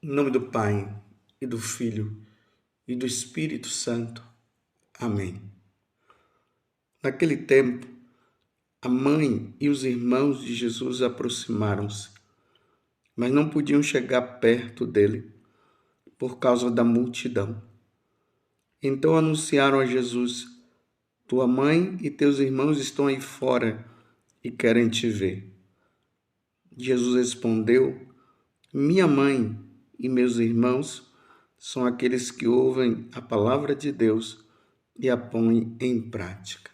Em nome do Pai, e do Filho, e do Espírito Santo. Amém. Naquele tempo, a mãe e os irmãos de Jesus aproximaram-se, mas não podiam chegar perto dele, por causa da multidão. Então anunciaram a Jesus: tua mãe e teus irmãos estão aí fora e querem te ver. Jesus respondeu: minha mãe e meus irmãos são aqueles que ouvem a palavra de Deus e a põem em prática.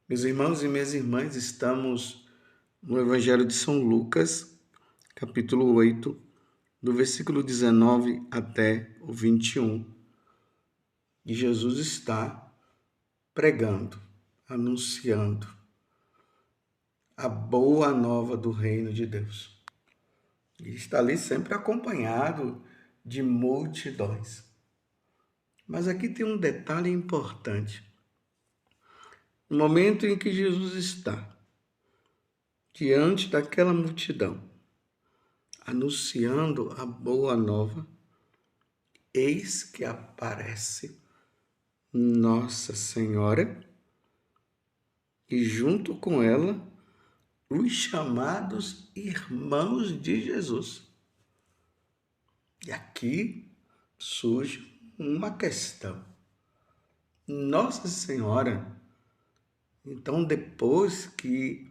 Meus irmãos e minhas irmãs, estamos no Evangelho de São Lucas, capítulo 8, do versículo 19 até o 21. E Jesus está pregando, anunciando a boa nova do reino de Deus. E está ali sempre acompanhado de multidões. Mas aqui tem um detalhe importante. No momento em que Jesus está diante daquela multidão, anunciando a boa nova, eis que aparece Nossa Senhora e junto com ela os chamados irmãos de Jesus. E aqui surge uma questão. Nossa Senhora, então depois que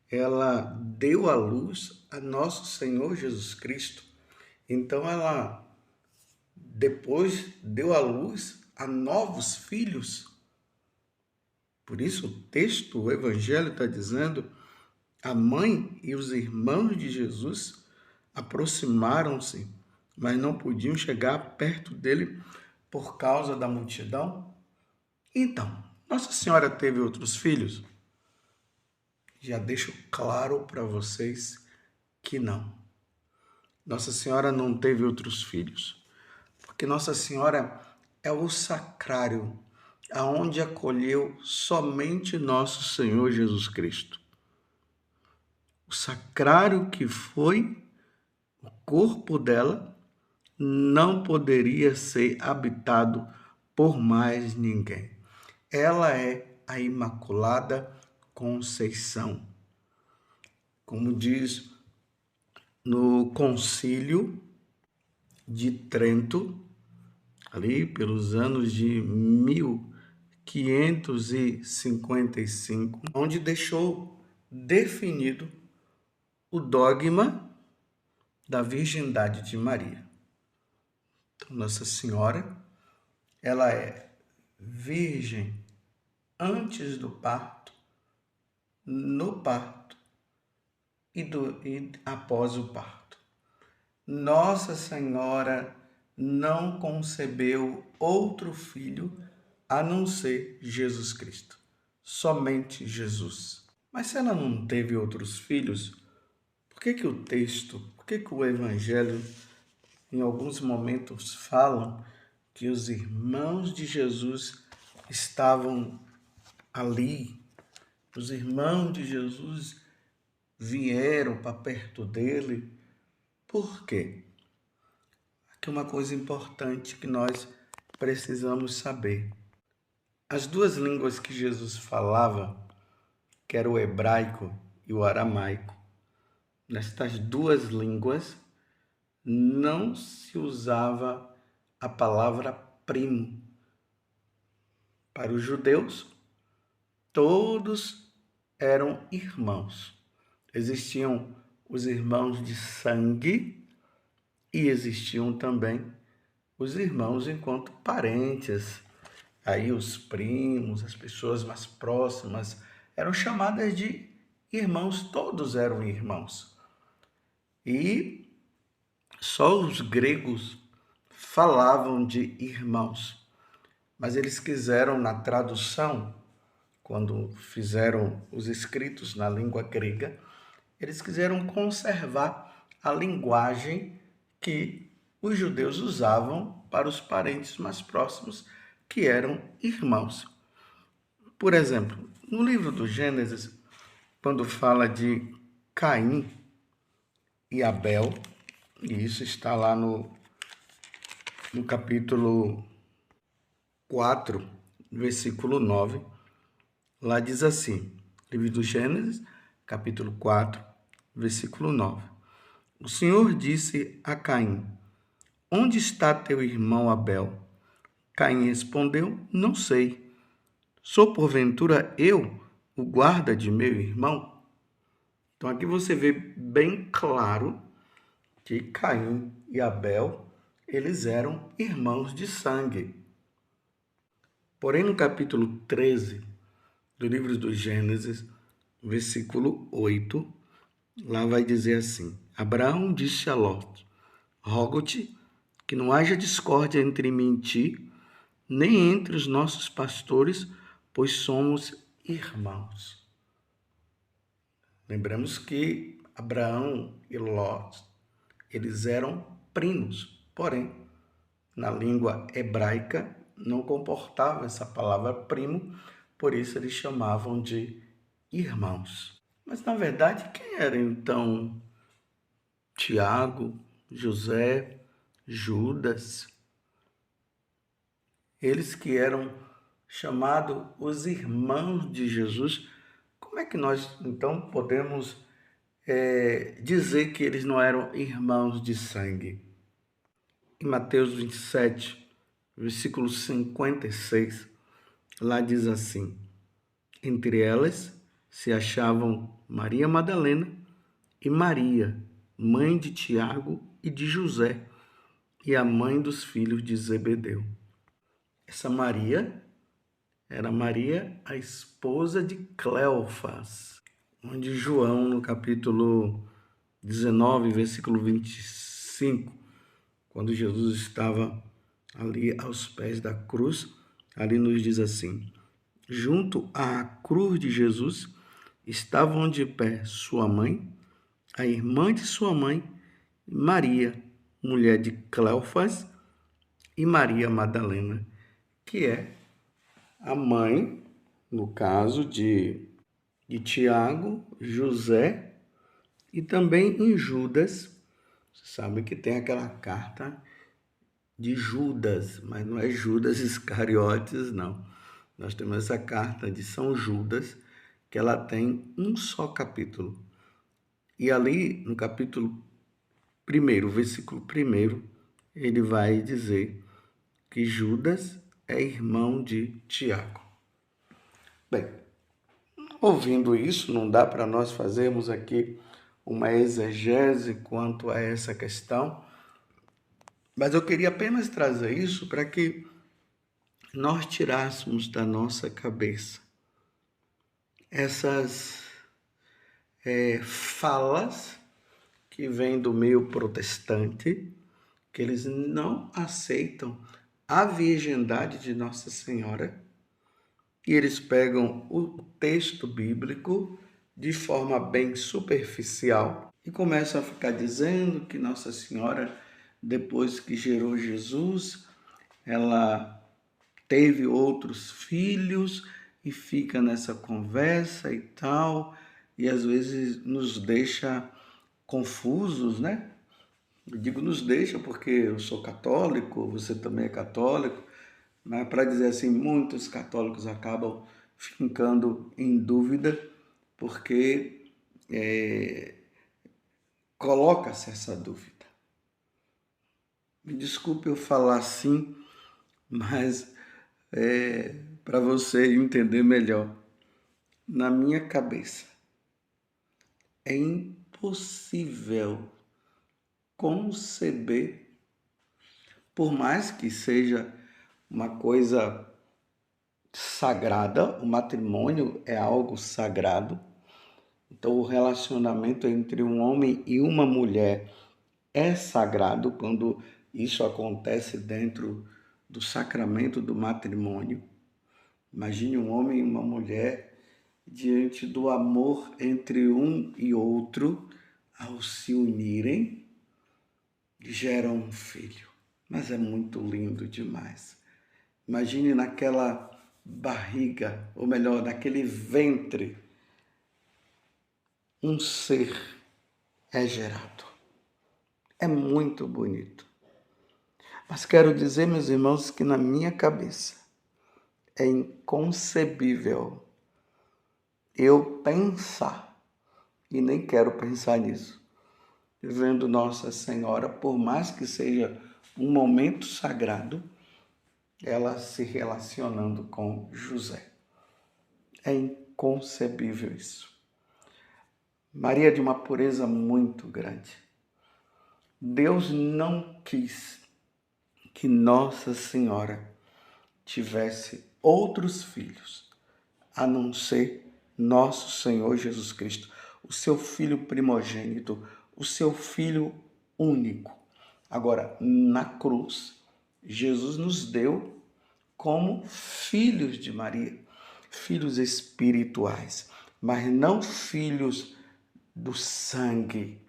ela deu à luz a nosso Senhor Jesus Cristo, então ela depois deu à luz a novos filhos. Por isso o texto, o Evangelho está dizendo, a mãe e os irmãos de Jesus aproximaram-se, mas não podiam chegar perto dele por causa da multidão. Então, Nossa Senhora teve outros filhos? Já deixo claro para vocês que não. Nossa Senhora não teve outros filhos, porque Nossa Senhora é o sacrário, aonde acolheu somente nosso Senhor Jesus Cristo. O sacrário que foi o corpo dela não poderia ser habitado por mais ninguém. Ela é a Imaculada Conceição. Como diz no Concílio de Trento, ali pelos anos de 1555, onde deixou definido o dogma da virgindade de Maria. Então, Nossa Senhora, ela é virgem antes do parto, no parto e após o parto. Nossa Senhora não concebeu outro filho a não ser Jesus Cristo, somente Jesus. Mas se ela não teve outros filhos, por que o texto, por que o Evangelho, em alguns momentos, falam que os irmãos de Jesus estavam ali? Os irmãos de Jesus vieram para perto dele. Por quê? Aqui uma coisa importante que nós precisamos saber. As duas línguas que Jesus falava, que era o hebraico e o aramaico, nestas duas línguas não se usava a palavra primo. Para os judeus, todos eram irmãos. Existiam os irmãos de sangue e existiam também os irmãos enquanto parentes. Aí os primos, as pessoas mais próximas, eram chamadas de irmãos, todos eram irmãos. E só os gregos falavam de irmãos, mas eles quiseram, na tradução, quando fizeram os escritos na língua grega, eles quiseram conservar a linguagem que os judeus usavam para os parentes mais próximos, que eram irmãos. Por exemplo, no livro do Gênesis, quando fala de Caim e Abel, E isso está lá no capítulo 4, versículo 9. Lá diz assim, livro do Gênesis, capítulo 4, versículo 9. O Senhor disse a Caim: Onde está teu irmão Abel? Caim respondeu: Não sei. Sou porventura eu o guarda de meu irmão? Então aqui você vê bem claro que Caim e Abel, eles eram irmãos de sangue. Porém, no capítulo 13 do livro do Gênesis, versículo 8, lá vai dizer assim: Abraão disse a Ló: Rogo-te que não haja discórdia entre mim e ti, nem entre os nossos pastores, pois somos irmãos. Lembramos que Abraão e Ló, eles eram primos, porém, na língua hebraica não comportava essa palavra primo, por isso eles chamavam de irmãos. Mas na verdade, quem era então Tiago, José, Judas? Eles que eram chamados os irmãos de Jesus. Como é que nós então podemos dizer que eles não eram irmãos de sangue? Em Mateus 27, versículo 56, lá diz assim: Entre elas se achavam Maria Madalena e Maria, mãe de Tiago e de José, e a mãe dos filhos de Zebedeu. Essa Maria era Maria, a esposa de Cleofas, onde João, no capítulo 19, versículo 25, quando Jesus estava ali aos pés da cruz, ali nos diz assim: Junto à cruz de Jesus estavam de pé sua mãe, a irmã de sua mãe, Maria, mulher de Cleofas, e Maria Madalena, que é a mãe, no caso de Tiago, José e também em Judas. Você sabe que tem aquela carta de Judas, mas não é Judas Iscariotes, não. Nós temos essa carta de São Judas, que ela tem um só capítulo. E ali, no capítulo 1, versículo 1, ele vai dizer que Judas é irmão de Tiago. Bem, ouvindo isso, não dá para nós fazermos aqui uma exegese quanto a essa questão, mas eu queria apenas trazer isso para que nós tirássemos da nossa cabeça essas falas que vêm do meio protestante, que eles não aceitam a virgindade de Nossa Senhora, e eles pegam o texto bíblico de forma bem superficial e começam a ficar dizendo que Nossa Senhora, depois que gerou Jesus, ela teve outros filhos e fica nessa conversa e tal, e às vezes nos deixa confusos, né? Eu digo nos deixa porque eu sou católico, você também é católico, mas para dizer assim, muitos católicos acabam ficando em dúvida porque coloca-se essa dúvida. Me desculpe eu falar assim, mas para você entender melhor. Na minha cabeça, é impossível conceber, por mais que seja uma coisa sagrada, o matrimônio é algo sagrado, então o relacionamento entre um homem e uma mulher é sagrado quando isso acontece dentro do sacramento do matrimônio. Imagine um homem e uma mulher diante do amor entre um e outro, ao se unirem, geram um filho. Mas é muito lindo demais. Imagine naquela barriga, ou melhor, naquele ventre, um ser é gerado. É muito bonito. Mas quero dizer, meus irmãos, que na minha cabeça é inconcebível eu pensar, e nem quero pensar nisso, vendo Nossa Senhora, por mais que seja um momento sagrado, ela se relacionando com José. É inconcebível isso. Maria é de uma pureza muito grande. Deus não quis que Nossa Senhora tivesse outros filhos, a não ser nosso Senhor Jesus Cristo, o seu Filho primogênito, o seu Filho único. Agora, na cruz, Jesus nos deu como filhos de Maria, filhos espirituais, mas não filhos do sangue.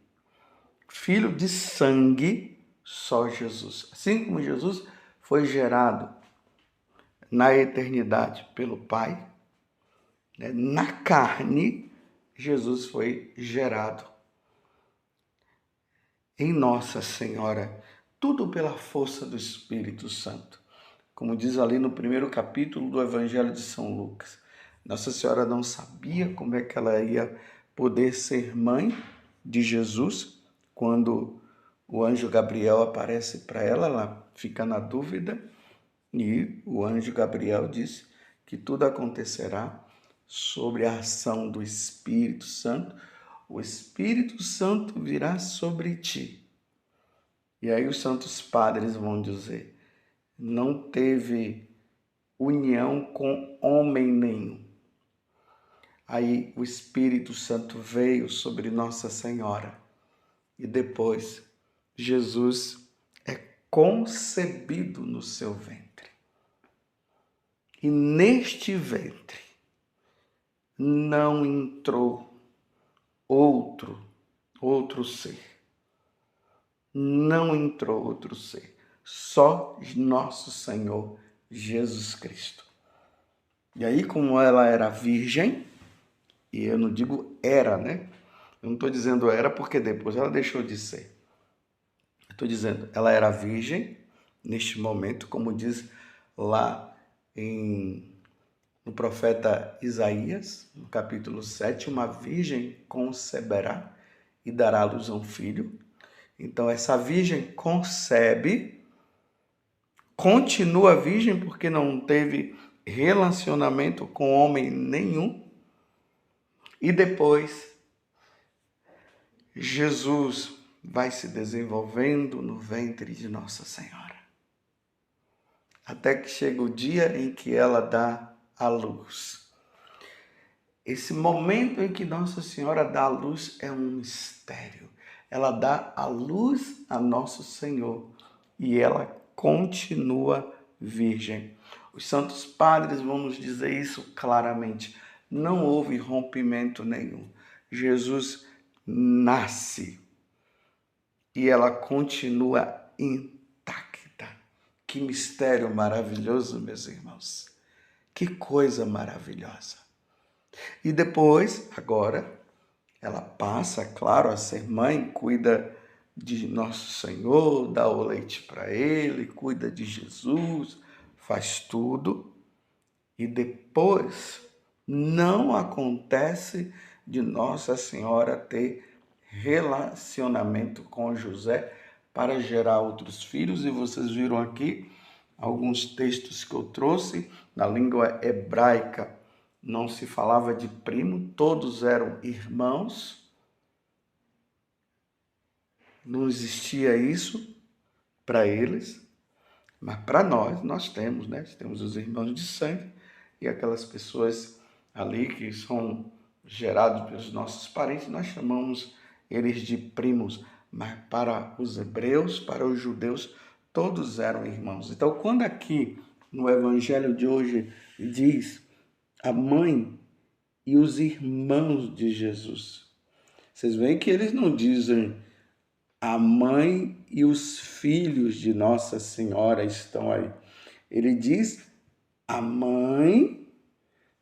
Filho de sangue, só Jesus. Assim como Jesus foi gerado na eternidade pelo Pai, né? Na carne, Jesus foi gerado em Nossa Senhora, tudo pela força do Espírito Santo. Como diz ali no primeiro capítulo do Evangelho de São Lucas, Nossa Senhora não sabia como é que ela ia poder ser mãe de Jesus. Quando o anjo Gabriel aparece para ela, ela fica na dúvida e o anjo Gabriel disse que tudo acontecerá sobre a ação do Espírito Santo. O Espírito Santo virá sobre ti. E aí os santos padres vão dizer, não teve união com homem nenhum. Aí o Espírito Santo veio sobre Nossa Senhora e depois Jesus é concebido no seu ventre. E neste ventre não entrou outro ser. Não entrou outro ser. Só nosso Senhor Jesus Cristo. E aí, como ela era virgem, e eu não digo era, né? Eu não estou dizendo era porque depois ela deixou de ser. Estou dizendo, ela era virgem neste momento, como diz lá no profeta Isaías, no capítulo 7, uma virgem conceberá e dará à luz a um filho. Então, essa virgem concebe, continua virgem porque não teve relacionamento com homem nenhum. E depois, Jesus vai se desenvolvendo no ventre de Nossa Senhora. Até que chega o dia em que ela dá a luz. Esse momento em que Nossa Senhora dá a luz é um mistério. Ela dá a luz a Nosso Senhor e ela continua virgem. Os santos padres vão nos dizer isso claramente. Não houve rompimento nenhum. Jesus nasce e ela continua intacta. Que mistério maravilhoso, meus irmãos. Que coisa maravilhosa. E depois, agora, ela passa, claro, a ser mãe, cuida de Nosso Senhor, dá o leite para ele, cuida de Jesus, faz tudo. E depois, não acontece de Nossa Senhora ter relacionamento com José para gerar outros filhos. E vocês viram aqui alguns textos que eu trouxe na língua hebraica. Não se falava de primo, todos eram irmãos. Não existia isso para eles, mas para nós temos, né? Temos os irmãos de sangue e aquelas pessoas ali que são gerados pelos nossos parentes, nós chamamos eles de primos, mas para os hebreus, para os judeus, todos eram irmãos. Então, quando aqui no evangelho de hoje diz a mãe e os irmãos de Jesus, vocês veem que eles não dizem a mãe e os filhos de Nossa Senhora estão aí. Ele diz a mãe,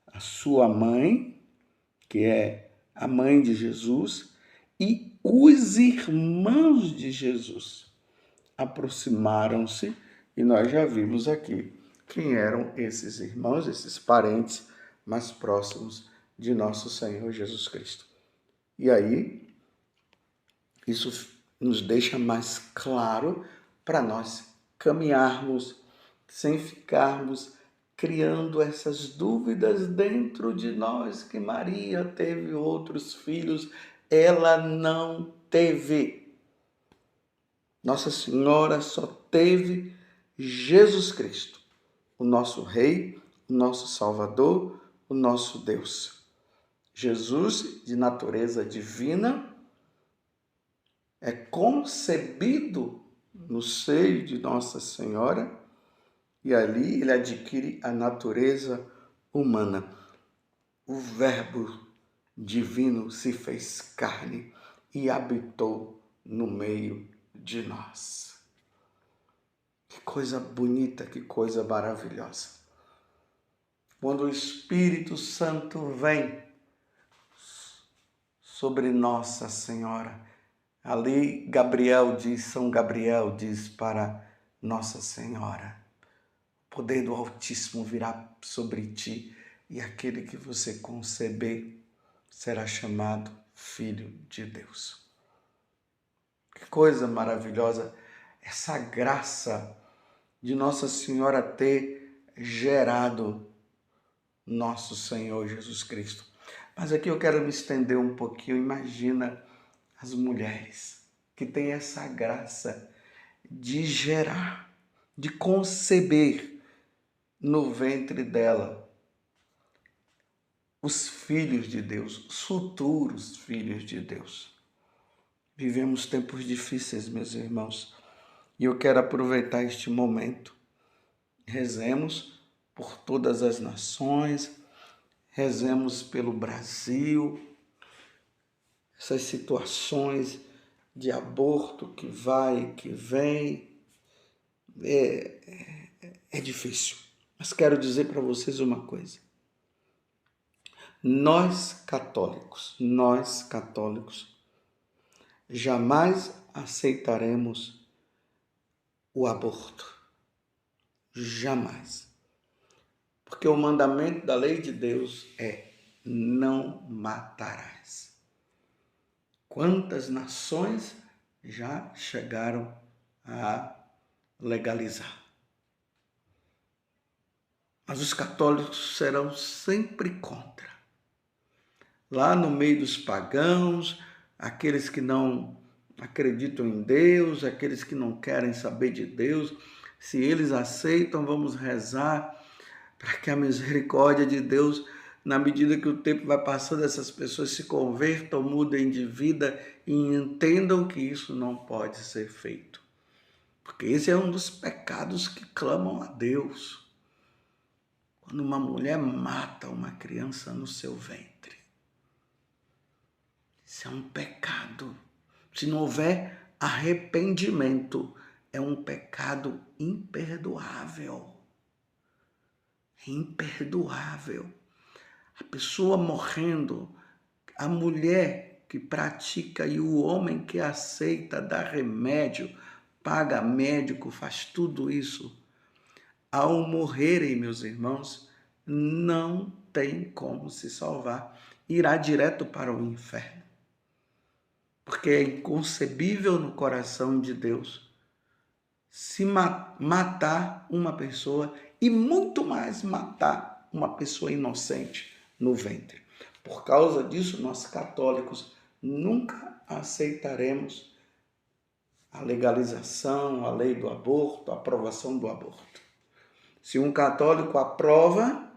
a sua mãe, que é a mãe de Jesus, e os irmãos de Jesus aproximaram-se e nós já vimos aqui quem eram esses irmãos, esses parentes mais próximos de nosso Senhor Jesus Cristo. E aí, isso nos deixa mais claro para nós caminharmos sem ficarmos criando essas dúvidas dentro de nós, que Maria teve outros filhos, ela não teve. Nossa Senhora só teve Jesus Cristo, o nosso Rei, o nosso Salvador, o nosso Deus. Jesus, de natureza divina, é concebido no seio de Nossa Senhora e ali ele adquire a natureza humana. O Verbo divino se fez carne e habitou no meio de nós. Que coisa bonita, que coisa maravilhosa. Quando o Espírito Santo vem sobre Nossa Senhora, ali São Gabriel diz para Nossa Senhora: o poder do Altíssimo virá sobre ti e aquele que você conceber será chamado Filho de Deus. Que coisa maravilhosa essa graça de Nossa Senhora ter gerado nosso Senhor Jesus Cristo. Mas aqui eu quero me estender um pouquinho. Imagina as mulheres que têm essa graça de gerar, de conceber no ventre dela os filhos de Deus, os futuros filhos de Deus. Vivemos tempos difíceis, meus irmãos, e eu quero aproveitar este momento. Rezemos por todas as nações, rezemos pelo Brasil, essas situações de aborto que vai e que vem, é difícil. Mas quero dizer para vocês uma coisa. Nós católicos, jamais aceitaremos o aborto. Jamais. Porque o mandamento da lei de Deus é: não matarás. Quantas nações já chegaram a legalizar? Mas os católicos serão sempre contra. Lá no meio dos pagãos, aqueles que não acreditam em Deus, aqueles que não querem saber de Deus, se eles aceitam, vamos rezar para que a misericórdia de Deus, na medida que o tempo vai passando, essas pessoas se convertam, mudem de vida e entendam que isso não pode ser feito. Porque esse é um dos pecados que clamam a Deus. Quando uma mulher mata uma criança no seu ventre. Isso é um pecado. Se não houver arrependimento, é um pecado imperdoável. É imperdoável. A pessoa morrendo, a mulher que pratica e o homem que aceita dar remédio, paga médico, faz tudo isso. Ao morrerem, meus irmãos, não tem como se salvar. Irá direto para o inferno. Porque é inconcebível no coração de Deus se matar uma pessoa e muito mais matar uma pessoa inocente no ventre. Por causa disso, nós católicos nunca aceitaremos a legalização, a lei do aborto, a aprovação do aborto. Se um católico aprova,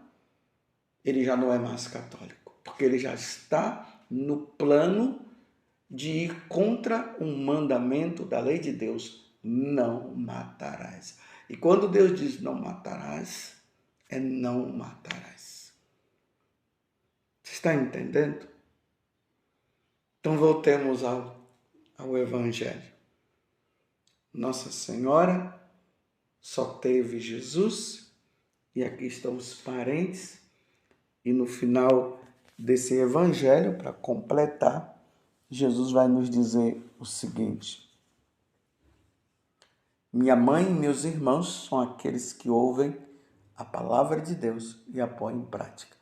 ele já não é mais católico, porque ele já está no plano de ir contra um mandamento da lei de Deus: não matarás. E quando Deus diz não matarás, é não matarás. Você está entendendo? Então voltemos ao Evangelho. Nossa Senhora só teve Jesus, e aqui estão os parentes, e no final desse Evangelho, para completar, Jesus vai nos dizer o seguinte: minha mãe e meus irmãos são aqueles que ouvem a palavra de Deus e a põem em prática.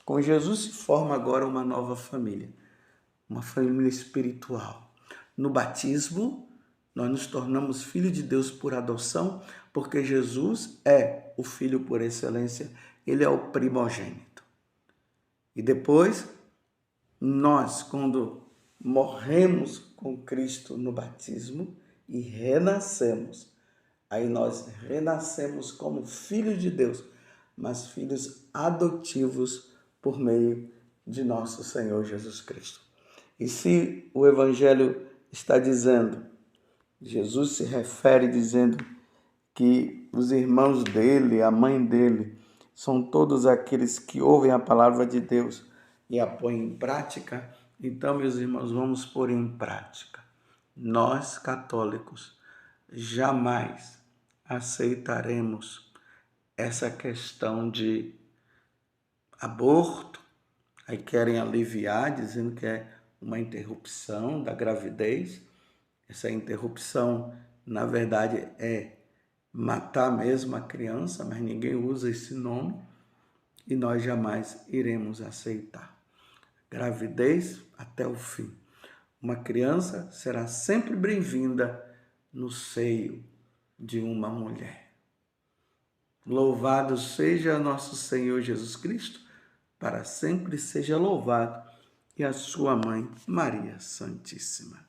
Com Jesus se forma agora uma nova família, uma família espiritual. No batismo, nós nos tornamos filhos de Deus por adoção, porque Jesus é o Filho por excelência, ele é o primogênito. E depois, nós, quando morremos com Cristo no batismo e renascemos, aí nós renascemos como filhos de Deus, mas filhos adotivos por meio de nosso Senhor Jesus Cristo. E se o Evangelho está dizendo, Jesus se refere dizendo que os irmãos dele, a mãe dele, são todos aqueles que ouvem a palavra de Deus e a põem em prática, então, meus irmãos, vamos pôr em prática. Nós, católicos, jamais aceitaremos essa questão de aborto. Aí querem aliviar, dizendo que é uma interrupção da gravidez. Essa interrupção, na verdade, é matar mesmo a criança, mas ninguém usa esse nome e nós jamais iremos aceitar. Gravidez até o fim. Uma criança será sempre bem-vinda no seio de uma mulher. Louvado seja nosso Senhor Jesus Cristo, para sempre seja louvado, e a sua mãe, Maria Santíssima.